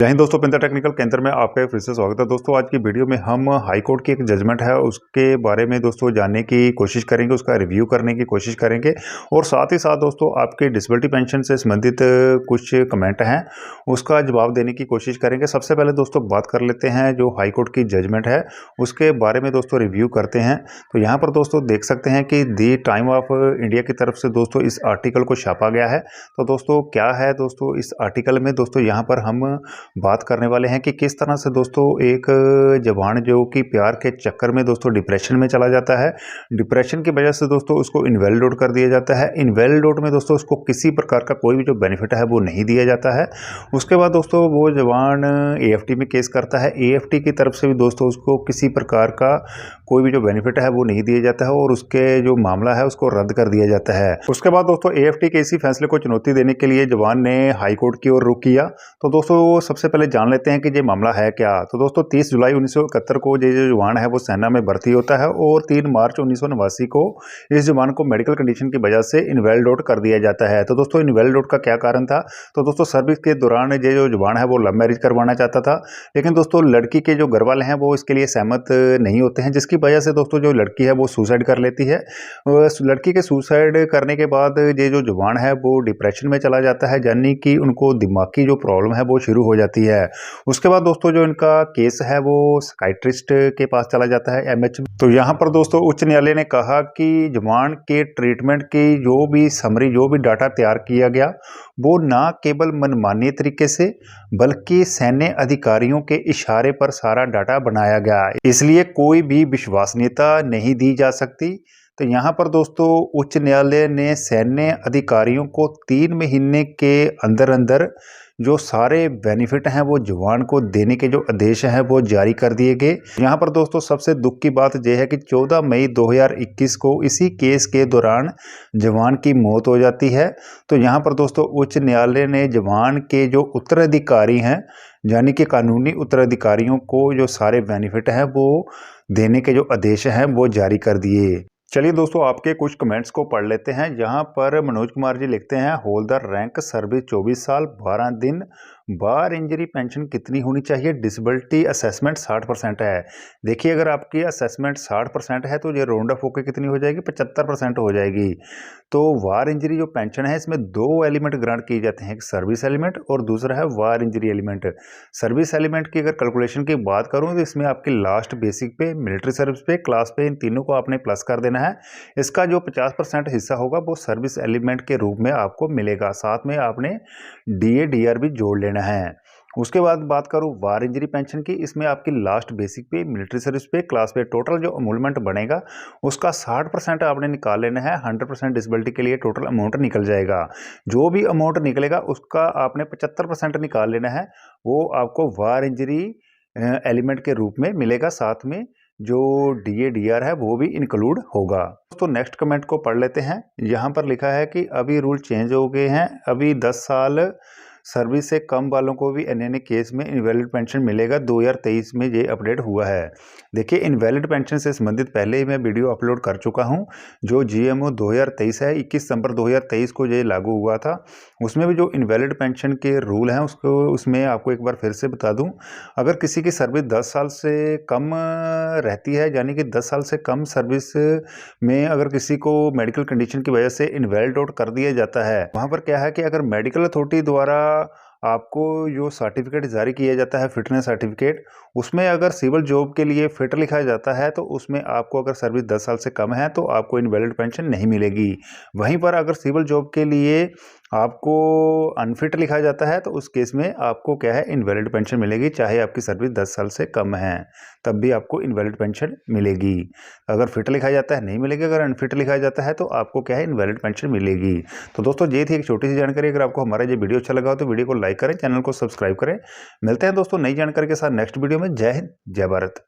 जय हिंद दोस्तों, पिंता टेक्निकल केंद्र में आपका फिर से स्वागत है। दोस्तों आज की वीडियो में हम हाई कोर्ट की एक जजमेंट है उसके बारे में दोस्तों जानने की कोशिश करेंगे, उसका रिव्यू करने की कोशिश करेंगे और साथ ही साथ दोस्तों आपके डिसेबिलिटी पेंशन से संबंधित कुछ कमेंट हैं उसका जवाब देने की कोशिश करेंगे। सबसे पहले दोस्तों बात कर लेते हैं जो हाई कोर्ट की जजमेंट है उसके बारे में दोस्तों रिव्यू करते हैं। तो यहाँ पर दोस्तों देख सकते हैं कि दी टाइम ऑफ इंडिया की तरफ से दोस्तों इस आर्टिकल को छापा गया है। तो दोस्तों क्या है दोस्तों इस आर्टिकल में, दोस्तों यहाँ पर हम बात करने वाले हैं कि किस तरह से दोस्तों एक जवान जो कि प्यार के चक्कर में दोस्तों डिप्रेशन में चला जाता है, डिप्रेशन की वजह से दोस्तों उसको इनवैलिड आउट कर दिया जाता है। इनवैलिड आउट में दोस्तों उसको किसी प्रकार का कोई भी जो बेनिफिट है वो नहीं दिया जाता है। उसके बाद दोस्तों वो जवान एएफटी में केस करता है, एएफटी की तरफ से भी दोस्तों उसको किसी प्रकार का कोई भी जो बेनिफिट है वो नहीं दिया जाता है और उसके जो मामला है उसको रद्द कर दिया जाता है। उसके बाद दोस्तों एएफटी के इसी फैसले को चुनौती देने के लिए जवान ने हाई कोर्ट की ओर रुख किया। तो दोस्तों सबसे पहले जान लेते हैं कि ये मामला है क्या। तो दोस्तों 30 जुलाई 1971 को ये जो जवान है वो सेना में भर्ती होता है और 3 मार्च 1989 को इस जवान को मेडिकल कंडीशन की वजह से इनवैलिड आउट कर दिया जाता है। तो दोस्तों इनवैलिड आउट का क्या कारण था, तो दोस्तों सर्विस के दौरान ये जो जवान है वो लव मैरिज करवाना चाहता था, लेकिन दोस्तों लड़की के जो घर वाले हैं वो इसके लिए सहमत नहीं होते हैं, जिसकी वजह से दोस्तों जो लड़की है वो सुसाइड कर लेती है। लड़की के सुसाइड करने के बाद ये जो जवान है वो डिप्रेशन में चला जाता है, यानी कि उनको दिमागी जो प्रॉब्लम है वो शुरू हो जाती है। उसके बाद दोस्तों जो इनका केस है वो साइकियाट्रिस्ट के पास चला जाता है, एमएच। तो यहाँ पर दोस्तों उच्च न्यायालय ने कहा कि जवान के ट्रीटमेंट की जो भी समरी, जो भी डाटा तैयार किया गया वो ना केवल मनमानी तरीके से बल्कि सैन्य अधिकारियों के इशारे पर सारा डाटा बनाया गया, इसलिए कोई भी विश्वसनीयता नहीं दी जा सकती। तो यहाँ पर दोस्तों उच्च न्यायालय ने सैन्य अधिकारियों को 3 महीने के अंदर अंदर जो सारे बेनिफिट हैं वो जवान को देने के जो आदेश हैं वो जारी कर दिए गए। यहाँ पर दोस्तों सबसे दुख की बात यह है कि 14 मई 2021 को इसी केस के दौरान जवान की मौत हो जाती है। तो यहाँ पर दोस्तों उच्च न्यायालय ने जवान के जो उत्तराधिकारी हैं, यानी कि कानूनी उत्तराधिकारियों को जो सारे बेनिफिट हैं वो देने के जो आदेश हैं वो जारी कर दिए। चलिए दोस्तों आपके कुछ कमेंट्स को पढ़ लेते हैं। यहाँ पर मनोज कुमार जी लिखते हैं, होल्डर रैंक सर्विस 24 साल 12 दिन, बार इंजरी पेंशन कितनी होनी चाहिए, डिसेबिलिटी असेसमेंट 60% है। देखिए अगर आपकी असेसमेंट 60% है तो ये राउंड ऑफ होकर कितनी हो जाएगी, 75% हो जाएगी। तो वार इंजरी जो पेंशन है इसमें 2 एलिमेंट ग्रांट किए जाते हैं, एक सर्विस एलिमेंट और दूसरा है वार इंजरी एलिमेंट। सर्विस एलिमेंट की अगर कैलकुलेशन की बात करूँ तो इसमें आपकी लास्ट बेसिक पे, मिलिट्री सर्विस पे, क्लास पे, इन तीनों को आपने प्लस कर देना है। इसका जो 50% हिस्सा होगा वो सर्विस एलिमेंट के रूप में आपको मिलेगा, साथ में आपने डीए डीआर भी जोड़ लेना है। उसके बाद बात करूं वार इंजरी पेंशन की, इसमें आपकी लास्ट बेसिक पे, मिलिट्री सर्विस पे, क्लास पे टोटल जो अमूलमेंट बनेगा उसका 60% आपने निकाल लेना है। 100% डिसेबिलिटी के लिए टोटल अमाउंट निकल जाएगा। जो भी अमाउंट निकलेगा उसका आपने 75% निकाल लेना है, वो आपको वार इंजरी एलिमेंट के रूप में मिलेगा, साथ में जो डीए डीआर है वो भी इंक्लूड होगा। तो नेक्स्ट कमेंट को पढ़ लेते हैं। यहाँ पर लिखा है कि अभी रूल चेंज हो गए हैं, अभी 10 साल सर्विस से कम वालों को भी एनएनए केस में इनवैलिड पेंशन मिलेगा। 2023 में ये अपडेट हुआ है। देखिए इनवैलिड पेंशन से संबंधित पहले ही मैं वीडियो अपलोड कर चुका हूं, जो जीएमओ 2023 है, 21 सितंबर 2023 को ये लागू हुआ था। उसमें भी जो इनवैलिड पेंशन के रूल हैं उसको उसमें आपको एक बार फिर से बता दूं, अगर किसी की सर्विस 10 साल से कम रहती है, यानी कि 10 साल से कम सर्विस में अगर किसी को मेडिकल कंडीशन की वजह से इनवैलिड आउट कर दिया जाता है, वहाँ पर क्या है कि अगर मेडिकल अथॉरिटी द्वारा आपको जो सर्टिफिकेट जारी किया जाता है, फिटनेस सर्टिफिकेट, उसमें अगर सिविल जॉब के लिए फिट लिखा जाता है तो उसमें आपको अगर सर्विस 10 साल से कम है तो आपको इनवैलिड पेंशन नहीं मिलेगी। वहीं पर अगर सिविल जॉब के लिए आपको अनफिट लिखा जाता है तो उस केस में आपको क्या है, इनवैलिड पेंशन मिलेगी, चाहे आपकी सर्विस 10 साल से कम है तब भी आपको इनवैलिड पेंशन मिलेगी। अगर फिट लिखा जाता है नहीं मिलेगी, अगर अनफिट लिखा जाता है तो आपको क्या है, इनवैलिड पेंशन मिलेगी। तो दोस्तों ये थी एक छोटी सी जानकारी। अगर आपको हमारा ये वीडियो अच्छा लगा हो तो वीडियो को लाइक करें, चैनल को सब्सक्राइब करें। मिलते हैं दोस्तों नई जानकारी के साथ नेक्स्ट वीडियो में। जय हिंद, जय भारत।